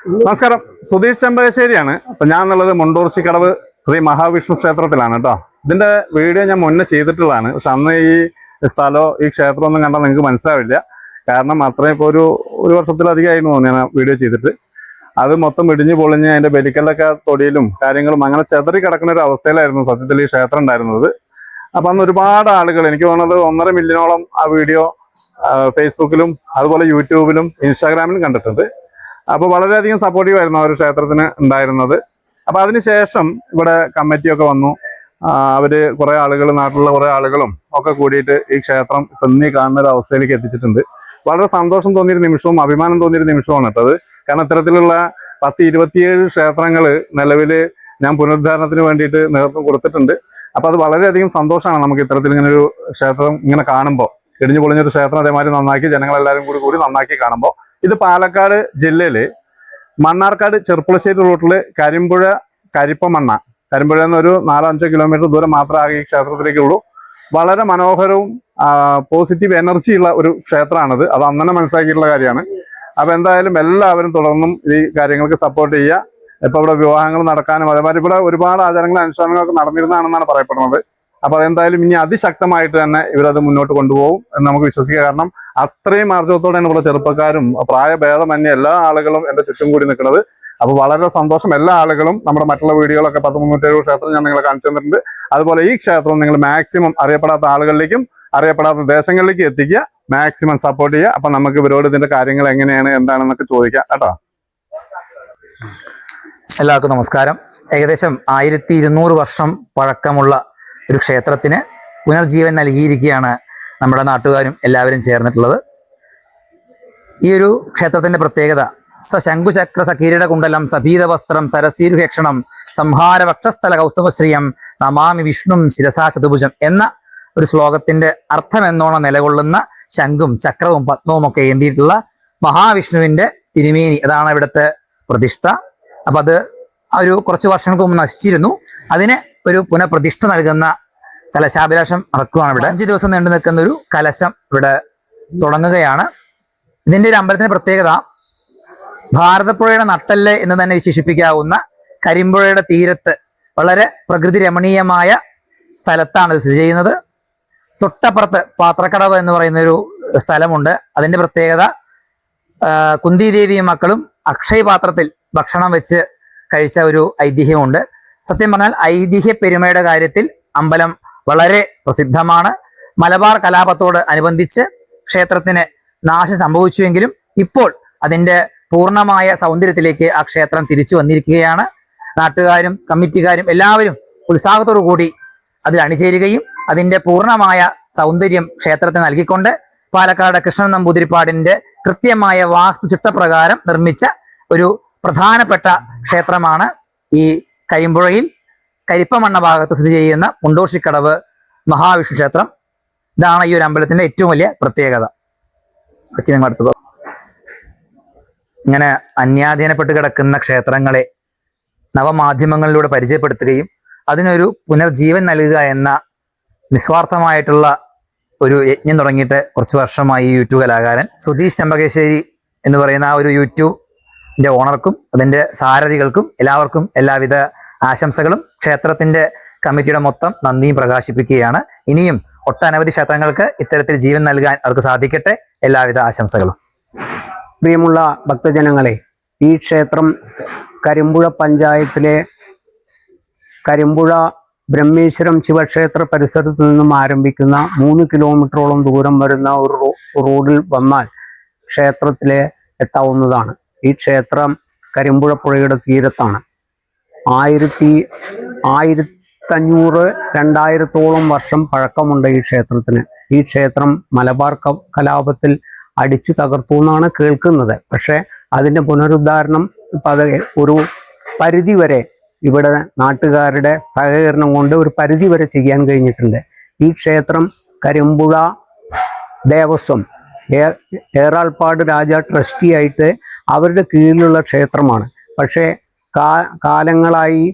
നമസ്കാരം, സുധീഷ് ചെമ്പകശ്ശേരിയാണ്. അപ്പൊ ഞാൻ എന്നുള്ളത് മുണ്ടൂർച്ചിക്കടവ് ശ്രീ മഹാവിഷ്ണു ക്ഷേത്രത്തിലാണ് കേട്ടോ. ഇതിന്റെ വീഡിയോ ഞാൻ മുന്നേ ചെയ്തിട്ടുള്ളതാണ്. പക്ഷെ അന്ന് ഈ സ്ഥലമോ ഈ ക്ഷേത്രം ഒന്നും കണ്ടാൽ നിങ്ങൾക്ക് മനസ്സിലാവില്ല. കാരണം അത്രയും ഇപ്പോൾ ഒരു വർഷത്തിലധികമായിരുന്നു ഞാൻ വീഡിയോ ചെയ്തിട്ട്. അത് മൊത്തം ഇടിഞ്ഞു പൊളിഞ്ഞ് അതിന്റെ ബലിക്കലൊക്കെ തൊടിയിലും കാര്യങ്ങളും അങ്ങനെ ചെതറി കിടക്കുന്ന ഒരു അവസ്ഥയിലായിരുന്നു സത്യത്തിൽ ഈ ക്ഷേത്രം ഉണ്ടായിരുന്നത്. അപ്പൊ അന്ന് ഒരുപാട് ആളുകൾ, എനിക്ക് തോന്നുന്നത് 1.5 മില്യണോളം ആ വീഡിയോ ഫേസ്ബുക്കിലും അതുപോലെ യൂട്യൂബിലും ഇൻസ്റ്റാഗ്രാമിലും കണ്ടിട്ടുണ്ട്. അപ്പൊ വളരെയധികം സപ്പോർട്ടീവ് ആയിരുന്നു ആ ഒരു ക്ഷേത്രത്തിന് ഉണ്ടായിരുന്നത്. അപ്പൊ അതിനുശേഷം ഇവിടെ കമ്മിറ്റിയൊക്കെ വന്നു. അവര് കുറെ ആളുകൾ, നാട്ടിലുള്ള കുറെ ആളുകളും ഒക്കെ കൂടിയിട്ട് ഈ ക്ഷേത്രം ഇന്നീ കാണുന്ന ഒരു അവസ്ഥയിലേക്ക് എത്തിച്ചിട്ടുണ്ട്. വളരെ സന്തോഷം തോന്നിയൊരു നിമിഷവും അഭിമാനം തോന്നിയൊരു നിമിഷമാണ് കേട്ടത്. കാരണം ഇത്തരത്തിലുള്ള 10-27 ക്ഷേത്രങ്ങൾ നിലവിൽ ഞാൻ പുനരുദ്ധാരണത്തിന് വേണ്ടിയിട്ട് നേതൃത്വം കൊടുത്തിട്ടുണ്ട്. അപ്പൊ അത് വളരെയധികം സന്തോഷമാണ് നമുക്ക് ഇത്തരത്തിൽ ഇങ്ങനെ ഒരു ക്ഷേത്രം ഇങ്ങനെ കാണുമ്പോൾ. ഇടിഞ്ഞു പൊളിഞ്ഞൊരു ക്ഷേത്രം അതേമാതിരി നന്നാക്കി ജനങ്ങളെല്ലാവരും കൂടി നന്നാക്കി കാണുമ്പോൾ. ഇത് പാലക്കാട് ജില്ലയില് മണ്ണാർക്കാട് ചെർപ്പുളശ്ശേരി റൂട്ടില് കരിമ്പുഴ കരിപ്പമണ്ണ, കരിമ്പുഴ എന്നൊരു 4-5 കിലോമീറ്റർ ദൂരം മാത്രമേ ഈ ക്ഷേത്രത്തിലേക്കുള്ളൂ. വളരെ മനോഹരവും പോസിറ്റീവ് എനർജി ഉള്ള ഒരു ക്ഷേത്രമാണിത്. അത് അന്നെ മനസ്സിലാക്കിയിട്ടുള്ള കാര്യമാണ്. അപ്പൊ എന്തായാലും എല്ലാവരും തുടർന്നും ഈ കാര്യങ്ങൾക്ക് സപ്പോർട്ട് ചെയ്യുക. ഇപ്പൊ ഇവിടെ വിവാഹങ്ങൾ നടക്കാനും അതേമാതിരി ഇവിടെ ഒരുപാട് ആചാരങ്ങളും അനുഷ്ഠാനങ്ങളൊക്കെ നടന്നിരുന്നതാണെന്നാണ് പറയപ്പെടുന്നത്. അപ്പൊ അതെന്തായാലും ഇനി അതിശക്തമായിട്ട് തന്നെ ഇവരത് മുന്നോട്ട് കൊണ്ടുപോകും എന്ന് നമുക്ക് വിശ്വസിക്കാം. കാരണം അത്രയും ആർജവത്തോടെയാണ് ഇവിടെ ചെറുപ്പക്കാരും പ്രായഭേദമന്യേ എല്ലാ ആളുകളും എന്റെ ചുറ്റും കൂടി നിൽക്കുന്നത്. അപ്പൊ വളരെ സന്തോഷം. എല്ലാ ആളുകളും നമ്മുടെ മറ്റുള്ള വീഡിയോകളൊക്കെ 10-370 ക്ഷേത്രം ഞാൻ നിങ്ങളെ കാണിച്ചു തന്നിട്ടുണ്ട്. അതുപോലെ ഈ ക്ഷേത്രം നിങ്ങൾ മാക്സിമം അറിയപ്പെടാത്ത ആളുകളിലേക്കും അറിയപ്പെടാത്ത ദേശങ്ങളിലേക്കും എത്തിക്കുക, മാക്സിമം സപ്പോർട്ട് ചെയ്യുക. അപ്പൊ നമുക്ക് ഇവരോട് ഇതിന്റെ കാര്യങ്ങൾ എങ്ങനെയാണ് എന്താണെന്നൊക്കെ ചോദിക്കാം കേട്ടോ. എല്ലാവർക്കും നമസ്കാരം. ഏകദേശം 1200 വർഷം പഴക്കമുള്ള ഒരു ക്ഷേത്രത്തിന് പുനർജീവൻ നൽകിയിരിക്കുകയാണ് നമ്മുടെ നാട്ടുകാരും എല്ലാവരും ചേർന്നിട്ടുള്ളത്. ഈ ഒരു ക്ഷേത്രത്തിന്റെ പ്രത്യേകത ശംഖുചക്ര സകീരിട കുണ്ടലം സഭീത വസ്ത്രം തരസീരുഹേക്ഷണം സംഹാര വക്ഷസ്ഥല കൗസ്തുഭശ്രീയം നമാമി വിഷ്ണും ശിരസാ ചതുഭുജം എന്ന ഒരു ശ്ലോകത്തിന്റെ അർത്ഥം എന്നോണം നിലകൊള്ളുന്ന ശംഖും ചക്രവും പത്മവും ഒക്കെ ഏന്തിയിട്ടുള്ള മഹാവിഷ്ണുവിന്റെ തിരുമേനി, അതാണ് ഇവിടുത്തെ പ്രതിഷ്ഠ. അപ്പൊ അത് ഒരു കുറച്ച് വർഷങ്ങൾക്ക് മുമ്പ് നശിച്ചിരുന്നു. അതിന് ഒരു പുനഃപ്രതിഷ്ഠ നൽകുന്ന കലശാഭിലാഷം നടക്കുകയാണ്. ഇവിടെ 5 ദിവസം നീണ്ടു നിൽക്കുന്ന ഒരു കലശം ഇവിടെ തുടങ്ങുകയാണ്. ഇതിന്റെ ഒരു അമ്പലത്തിന്റെ പ്രത്യേകത ഭാരതപ്പുഴയുടെ നട്ടെല്ല് എന്ന് തന്നെ വിശേഷിപ്പിക്കാവുന്ന കരിമ്പുഴയുടെ തീരത്ത് വളരെ പ്രകൃതി രമണീയമായ സ്ഥലത്താണ് ഇത് സ്ഥിതി ചെയ്യുന്നത്. തൊട്ടപ്പുറത്ത് പാത്രക്കടവ് എന്ന് പറയുന്ന ഒരു സ്ഥലമുണ്ട്. അതിന്റെ പ്രത്യേകത കുന്തിദേവിയും മക്കളും അക്ഷയപാത്രത്തിൽ ഭക്ഷണം വെച്ച് കഴിച്ച ഒരു ഐതിഹ്യമുണ്ട്. സത്യം പറഞ്ഞാൽ ഐതിഹ്യ പെരുമയുടെ കാര്യത്തിൽ അമ്പലം വളരെ പ്രസിദ്ധമാണ്. മലബാർ കലാപത്തോട് അനുബന്ധിച്ച് ക്ഷേത്രത്തിന് നാശം സംഭവിച്ചുവെങ്കിലും ഇപ്പോൾ അതിന്റെ പൂർണ്ണമായ സൗന്ദര്യത്തിലേക്ക് ആ ക്ഷേത്രം തിരിച്ചു വന്നിരിക്കുകയാണ്. നാട്ടുകാരും കമ്മിറ്റിക്കാരും എല്ലാവരും ഉത്സാഹത്തോടു കൂടി അതിൽ അണിചേരുകയും അതിന്റെ പൂർണ്ണമായ സൗന്ദര്യം ക്ഷേത്രത്തിന് നൽകിക്കൊണ്ട് പാലക്കാട് കൃഷ്ണൻ നമ്പൂതിരിപ്പാടിന്റെ കൃത്യമായ വാസ്തുചിട്ടപ്രകാരം നിർമ്മിച്ച ഒരു പ്രധാനപ്പെട്ട ക്ഷേത്രമാണ് ഈ കരിമ്പുഴയിൽ കരിപ്പമണ്ണ ഭാഗത്ത് സ്ഥിതി ചെയ്യുന്ന മുണ്ടൂർച്ചിക്കടവ് മഹാവിഷ്ണു ക്ഷേത്രം. ഇതാണ് ഈ ഒരു അമ്പലത്തിന്റെ ഏറ്റവും വലിയ പ്രത്യേകത. അടുത്തത് ഇങ്ങനെ അന്യാധീനപ്പെട്ട് കിടക്കുന്ന ക്ഷേത്രങ്ങളെ നവമാധ്യമങ്ങളിലൂടെ പരിചയപ്പെടുത്തുകയും അതിനൊരു പുനർജീവൻ നൽകുക എന്ന നിസ്വാർത്ഥമായിട്ടുള്ള ഒരു യജ്ഞം തുടങ്ങിയിട്ട് കുറച്ച് വർഷമായി ഈ യൂട്യൂബ് കലാകാരൻ സുധീഷ് ചെമ്പകശ്ശേരി എന്ന് പറയുന്ന ആ ഒരു യൂട്യൂബിന്റെ ഓണർക്കും അതിന്റെ സാരഥികൾക്കും എല്ലാവർക്കും എല്ലാവിധ ആശംസകളും ക്ഷേത്രത്തിന്റെ കമ്മിറ്റിയുടെ മൊത്തം നന്ദിയും പ്രകാശിപ്പിക്കുകയാണ്. ഇനിയും ഒട്ടനവധി ക്ഷേത്രങ്ങൾക്ക് ഇത്തരത്തിൽ ജീവൻ നൽകാൻ അവർക്ക് സാധിക്കട്ടെ. എല്ലാവിധ ആശംസകളും. പ്രിയമുള്ള ഭക്തജനങ്ങളെ, ഈ ക്ഷേത്രം കരിമ്പുഴ പഞ്ചായത്തിലെ കരിമ്പുഴ ബ്രഹ്മേശ്വരം ശിവക്ഷേത്ര പരിസരത്ത് നിന്നും ആരംഭിക്കുന്ന 3 കിലോമീറ്ററോളം ദൂരം വരുന്ന ഒരു റോഡിൽ വന്നാൽ ക്ഷേത്രത്തിലെ എത്താവുന്നതാണ്. ഈ ക്ഷേത്രം കരിമ്പുഴ പുഴയുടെ തീരത്താണ്. 1500-2000 വർഷം പഴക്കമുണ്ട് ഈ ക്ഷേത്രത്തിന്. ഈ ക്ഷേത്രം മലബാർ കലാപത്തിൽ അടിച്ചു തകർത്തു എന്നാണ് കേൾക്കുന്നത്. പക്ഷെ അതിൻ്റെ പുനരുദ്ധാരണം ഇപ്പം അത് ഒരു പരിധിവരെ ഇവിടെ നാട്ടുകാരുടെ സഹകരണം കൊണ്ട് ഒരു പരിധിവരെ ചെയ്യാൻ കഴിഞ്ഞിട്ടുണ്ട്. ഈ ക്ഷേത്രം കരിമ്പുഴ ദേവസ്വം ഏറാൾപ്പാട് രാജ ട്രസ്റ്റിയായിട്ട് അവരുടെ കീഴിലുള്ള ക്ഷേത്രമാണ്. പക്ഷേ കാലങ്ങളായി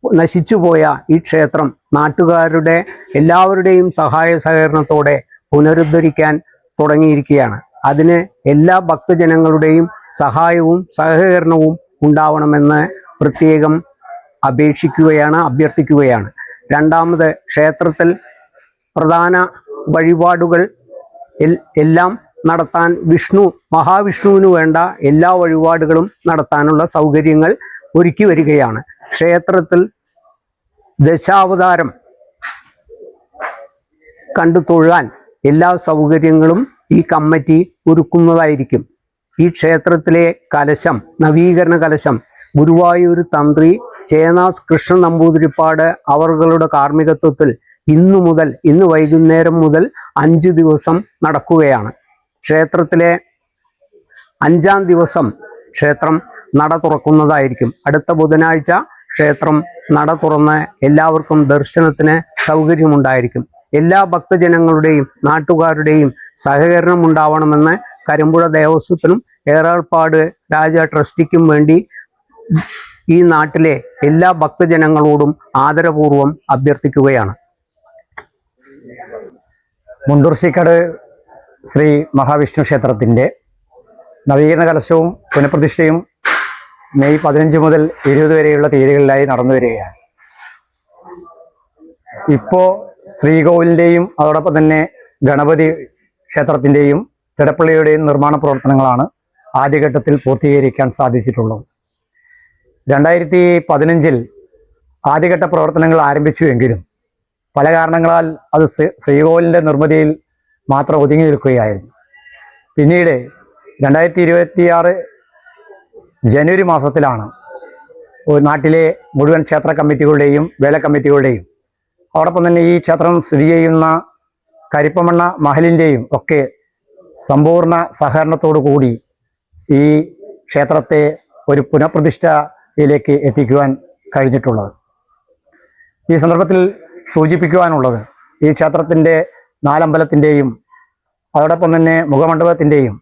നശിച്ചുപോയ ഈ ക്ഷേത്രം നാട്ടുകാരുടെ എല്ലാവരുടെയും സഹായ സഹകരണത്തോടെ പുനരുദ്ധരിക്കാൻ തുടങ്ങിയിരിക്കുകയാണ്. അതിന് എല്ലാ ഭക്തജനങ്ങളുടെയും സഹായവും സഹകരണവും ഉണ്ടാവണമെന്ന് പ്രത്യേകം അഭ്യർത്ഥിക്കുകയാണ്. രണ്ടാമത്, ക്ഷേത്രത്തിൽ പ്രധാന വഴിപാടുകൾ എല്ലാം നടത്താൻ മഹാവിഷ്ണുവിന് വേണ്ട എല്ലാ വഴിപാടുകളും നടത്താനുള്ള സൗകര്യങ്ങൾ ഒരുക്കി വരികയാണ്. ക്ഷേത്രത്തിൽ ദശാവതാരം കണ്ടു തൊഴാൻ എല്ലാ സൗകര്യങ്ങളും ഈ കമ്മിറ്റി ഒരുക്കുന്നതായിരിക്കും. ഈ ക്ഷേത്രത്തിലെ കലശം, നവീകരണ കലശം, ഗുരുവായൂർ തന്ത്രി ചേനാസ് കൃഷ്ണൻ നമ്പൂതിരിപ്പാട് അവരുടെ കാർമ്മികത്വത്തിൽ ഇന്ന് വൈകുന്നേരം മുതൽ 5 ദിവസം നടക്കുകയാണ്. ക്ഷേത്രത്തിലെ 5-ാം ദിവസം ക്ഷേത്രം നട തുറക്കുന്നതായിരിക്കും. അടുത്ത ബുധനാഴ്ച ക്ഷേത്രം നട തുറന്ന് എല്ലാവർക്കും ദർശനത്തിന് സൗകര്യമുണ്ടായിരിക്കും. എല്ലാ ഭക്തജനങ്ങളുടെയും നാട്ടുകാരുടെയും സഹകരണം ഉണ്ടാവണമെന്ന് കരിമ്പുഴ ദേവസ്വത്തിനും ഏറാൾപ്പാട് രാജ ട്രസ്റ്റിക്കും വേണ്ടി ഈ നാട്ടിലെ എല്ലാ ഭക്തജനങ്ങളോടും ആദരപൂർവ്വം അഭ്യർത്ഥിക്കുകയാണ്. മുണ്ടൂർശിക്കട് ശ്രീ മഹാവിഷ്ണു ക്ഷേത്രത്തിൻ്റെ നവീകരണ കലശവും പുനഃപ്രതിഷ്ഠയും മെയ് 15 മുതൽ 20 വരെയുള്ള തീയതികളിലായി നടന്നു വരികയാണ്. ഇപ്പോൾ ശ്രീകോവിലിൻ്റെയും അതോടൊപ്പം തന്നെ ഗണപതി ക്ഷേത്രത്തിൻ്റെയും തിടപ്പള്ളിയുടെയും നിർമ്മാണ പ്രവർത്തനങ്ങളാണ് ആദ്യഘട്ടത്തിൽ പൂർത്തീകരിക്കാൻ സാധിച്ചിട്ടുള്ളത്. 2015 ആദ്യഘട്ട പ്രവർത്തനങ്ങൾ ആരംഭിച്ചുവെങ്കിലും പല കാരണങ്ങളാൽ അത് ശ്രീകോവിലിൻ്റെ നിർമ്മിതിയിൽ മാത്രം ഒതുങ്ങി നിൽക്കുകയായിരുന്നു. പിന്നീട് 2026 ജനുവരി മാസത്തിലാണ് നാട്ടിലെ മുഴുവൻ ക്ഷേത്ര കമ്മിറ്റികളുടെയും വേല കമ്മിറ്റികളുടെയും അതോടൊപ്പം തന്നെ ഈ ക്ഷേത്രം സ്ഥിതി ചെയ്യുന്ന കരിപ്പമണ്ണ മഹലിൻ്റെയും ഒക്കെ സമ്പൂർണ്ണ സഹകരണത്തോടു കൂടി ഈ ക്ഷേത്രത്തെ ഒരു പുനഃപ്രതിഷ്ഠയിലേക്ക് എത്തിക്കുവാൻ കഴിഞ്ഞിട്ടുള്ളത്. ഈ സന്ദർഭത്തിൽ സൂചിപ്പിക്കുവാനുള്ളത്, ഈ ക്ഷേത്രത്തിൻ്റെ 4 അമ്പലത്തിൻ്റെയും അതോടൊപ്പം തന്നെ മുഖമണ്ഡപത്തിൻ്റെയും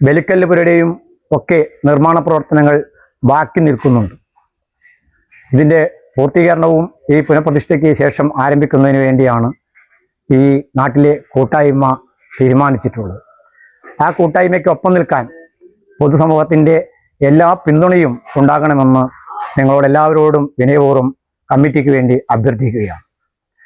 ബലിക്കല്ലുപുരയുടെയും ഒക്കെ നിർമ്മാണ പ്രവർത്തനങ്ങൾ ബാക്കി നിൽക്കുന്നുണ്ട്. ഇതിൻ്റെ പൂർത്തീകരണവും ഈ പുനഃപ്രതിഷ്ഠയ്ക്ക് ശേഷം ആരംഭിക്കുന്നതിന് വേണ്ടിയാണ് ഈ നാട്ടിലെ കൂട്ടായ്മ തീരുമാനിച്ചിട്ടുള്ളത്. ആ കൂട്ടായ്മയ്ക്കൊപ്പം നിൽക്കാൻ പൊതുസമൂഹത്തിൻ്റെ എല്ലാ പിന്തുണയും ഉണ്ടാകണമെന്ന് നിങ്ങളോട് എല്ലാവരോടും വിനയപൂർവ്വം കമ്മിറ്റിക്ക് വേണ്ടി അഭ്യർത്ഥിക്കുകയാണ്.